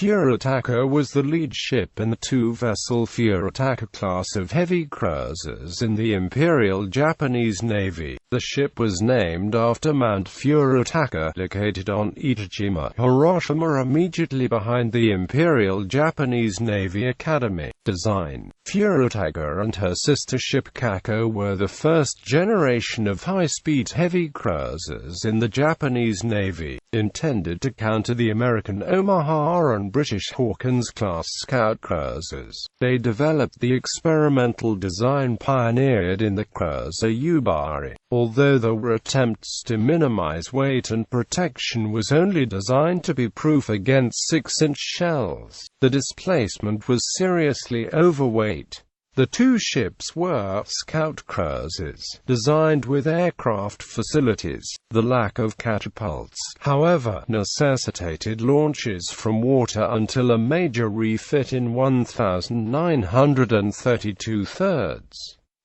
Furutaka was the lead ship in the two-vessel Furutaka-class of heavy cruisers in the Imperial Japanese Navy. The ship was named after Mount Furutaka, located on Etajima, Hiroshima, immediately behind the Imperial Japanese Navy Academy. Design: Furutaka and her sister ship Kako were the first generation of high-speed heavy cruisers in the Japanese Navy, intended to counter the American Omaha and British Hawkins-class scout cruisers. They developed the experimental design pioneered in the cruiser Yubari. Although there were attempts to minimize weight and protection was only designed to be proof against 6-inch shells, the displacement was seriously overweight. The two ships were scout cruisers, designed with aircraft facilities. The lack of catapults, however, necessitated launches from water until a major refit in 1932.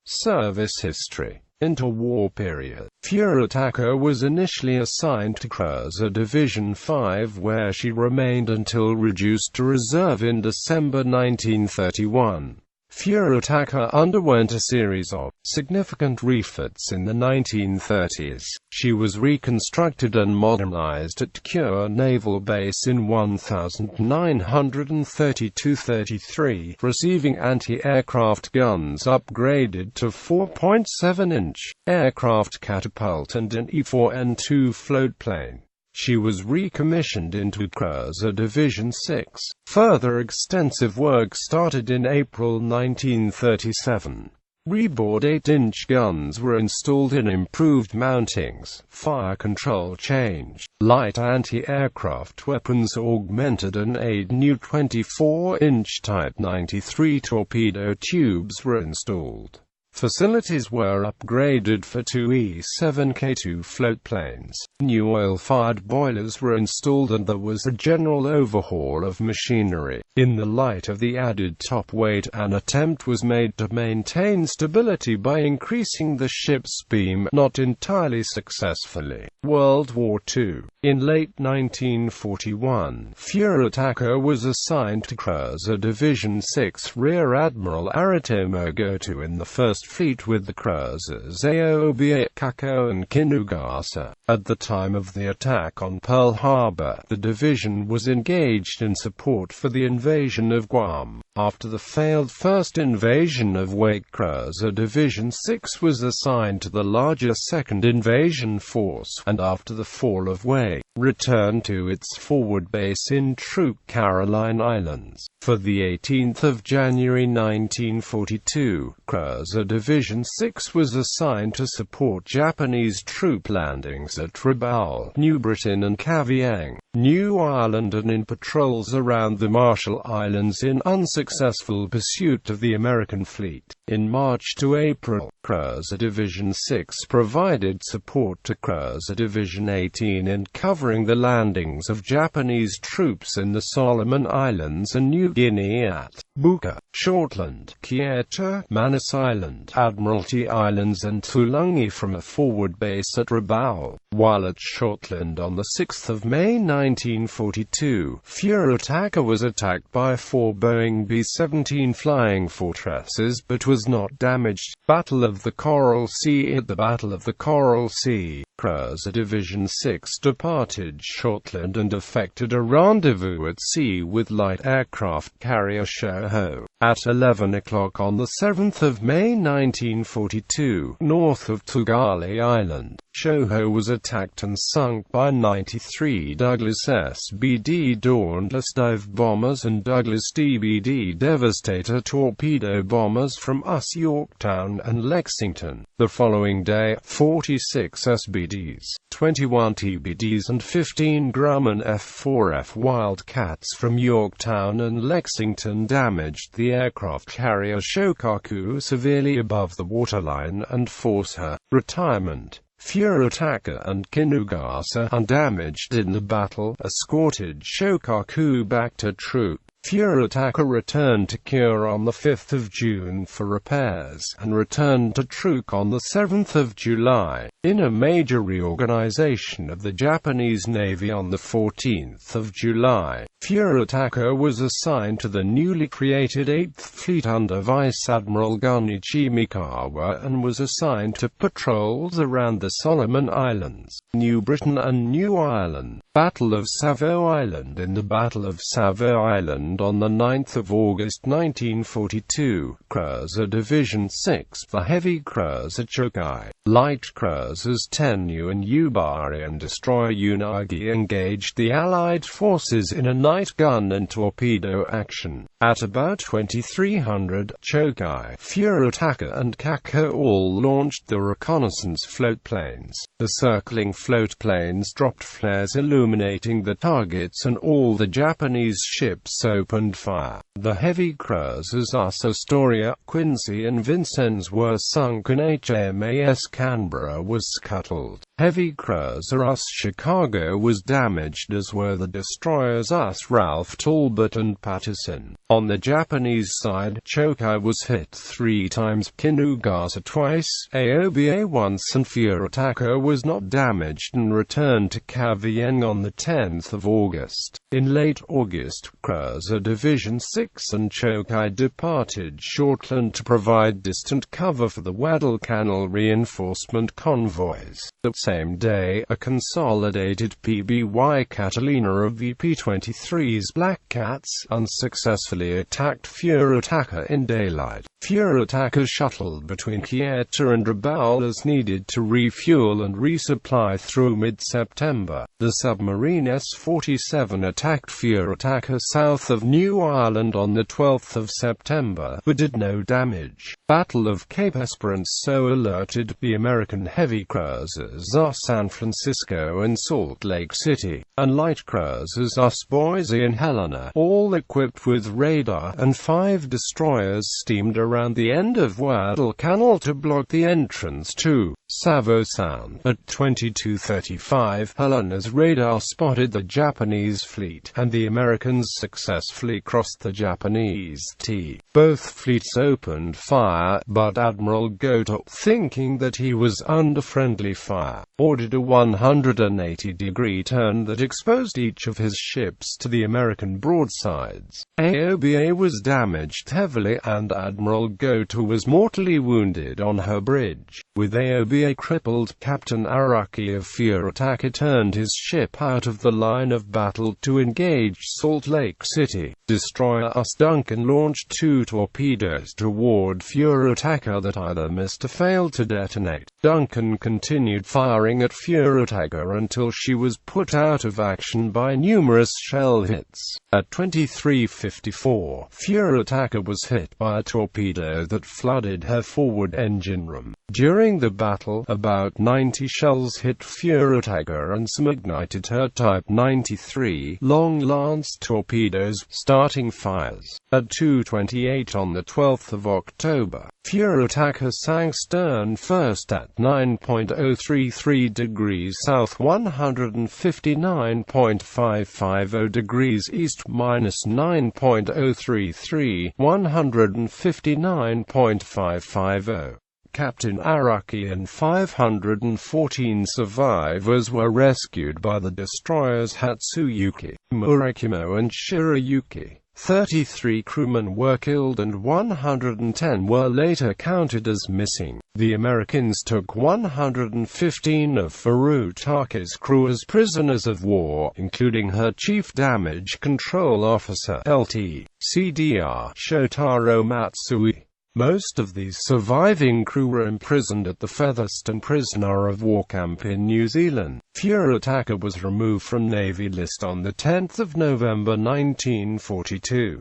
Service history. Interwar period. Furutaka was initially assigned to Cruiser Division 5, where she remained until reduced to reserve in December 1931. Furutaka underwent a series of significant refits in the 1930s. She was reconstructed and modernized at Kure Naval Base in 1932-33, receiving anti-aircraft guns upgraded to 4.7-inch aircraft catapult and an E-4N2 floatplane. She was recommissioned into Cruiser Division 6. Further extensive work started in April 1937. Reboard 8-inch guns were installed in improved mountings, fire control changed, light anti-aircraft weapons augmented, and 8 new 24-inch Type 93 torpedo tubes were installed. Facilities were upgraded for 2 E-7K2 floatplanes. New oil-fired boilers were installed and there was a general overhaul of machinery. In the light of the added top weight, an attempt was made to maintain stability by increasing the ship's beam, not entirely successfully. World War II. In late 1941, Furutaka was assigned to Cruiser Division 6. Rear Admiral Aritomo Goto in the First Fleet with the cruisers Aoba, Kako and Kinugasa. At the time of the attack on Pearl Harbor, the division was engaged in support for the invasion of Guam. After the failed first invasion of Wake, Cruiser Division 6 was assigned to the larger Second Invasion Force, and after the fall of Wake, returned to its forward base in Truk, Caroline Islands. For the 18th of January 1942, Cruiser Division 6 was assigned to support Japanese troop landings at Rabaul, New Britain and Kavieng, New Ireland, and in patrols around the Marshall Islands in unsuccessful pursuit of the American fleet. In March to April, Cruiser Division 6 provided support to Cruiser Division 18 in covering the landings of Japanese troops in the Solomon Islands and New Guinea at Buka, Shortland, Kieta, Manus Island, Admiralty Islands and Tulungi from a forward base at Rabaul. While at Shortland on 6 May 1942, Furutaka was attacked by 4 Boeing B-17 Flying Fortresses but was not damaged. Battle of the Coral Sea. At the Battle of the Coral Sea, Cruiser Division 6 departed Shortland and effected a rendezvous at sea with light aircraft carrier Shoho. At 11 o'clock on 7 May 1942, north of Tugali Island, Shoho was attacked and sunk by 93 Douglas SBD Dauntless dive bombers and Douglas DBD Devastator torpedo bombers from US Yorktown and Lexington. The following day, 46 SBDs, 21 TBDs and 15 Grumman F-4F Wildcats from Yorktown and Lexington damaged the aircraft carrier Shokaku severely above the waterline and forced her retirement. Furutaka and Kinugasa, undamaged in the battle, escorted Shokaku back to Truk. Furutaka returned to Kure on 5 June for repairs, and returned to Truk on 7 July. In a major reorganization of the Japanese Navy on 14 July, Furutaka was assigned to the newly created 8th Fleet under Vice Admiral Gunichi Mikawa and was assigned to patrols around the Solomon Islands, New Britain and New Ireland. Battle of Savo Island. In the Battle of Savo Island on 9 August 1942, Cruiser Division 6, the heavy cruiser Chokai, light cruisers Tenyu and Yubari and destroyer Unagi engaged the Allied forces in a night gun and torpedo action. At about 2300, Chokai, Furutaka and Kako all launched the reconnaissance floatplanes. The circling floatplanes dropped flares illuminating the targets and all the Japanese ships opened fire. The heavy cruisers Us Astoria, Quincy and Vincennes were sunk and HMAS Canberra was scuttled. Heavy cruiser Us Chicago was damaged as were the destroyers Us Ralph Talbot and Patterson. On the Japanese side, Chokai was hit 3 times, Kinugasa twice, Aoba once and Furutaka was not damaged and returned to Cavien on 10 August. In late August, Cruiser Division 6 and Chokai departed Shortland to provide distant cover for the Guadalcanal reinforcement convoys. The same day, a consolidated PBY Catalina of VP-23's Black Cats unsuccessfully attacked Furutaka in daylight. Furutaka shuttled between Kieta and Rabaul as needed to refuel and resupply through mid-September. The submarine S-47 attacked Furutaka south of New Ireland on 12 September, but did no damage. Battle of Cape Esperance so alerted the American heavy cruisers Us San Francisco and Salt Lake City, and light cruisers Us Boise and Helena, all equipped with radar, and 5 destroyers steamed around the end of Guadalcanal to block the entrance to Savo Sound. At 22:35, Helena's radar spotted the Japanese fleet, and the Americans successfully crossed the Japanese T. Both fleets opened fire, but Admiral Goto, thinking that he was under friendly fire, ordered a 180-degree turn that exposed each of his ships to the American broadsides. Aoba was damaged heavily, and Admiral Goto was mortally wounded on her bridge. With Aoba crippled, Captain Araki of Furutaka turned his ship out of the line of battle to engage Salt Lake City. Destroyer Us Duncan launched 2 torpedoes toward Furutaka that either missed or failed to detonate. Duncan continued firing at Furutaka until she was put out of action by numerous shell hits. At 23:54, Furutaka was hit by a torpedo that flooded her forward engine room. During the battle, about 90 shells hit Furutaka and some ignited her Type 93 Long Lance torpedoes, starting fires. At 2:28 on 12 October, Furutaka sank stern first at 9.033 degrees south, 159.550 degrees east, -9.033, 159.550. Captain Araki and 514 survivors were rescued by the destroyers Hatsuyuki, Murakimo and Shirayuki. 33 crewmen were killed and 110 were later counted as missing. The Americans took 115 of Furutaka's crew as prisoners of war, including her chief damage control officer (LT) CDR Shotaro Matsui. Most of these surviving crew were imprisoned at the Featherston prisoner of war camp in New Zealand. Furutaka was removed from Navy list on 10 November 1942.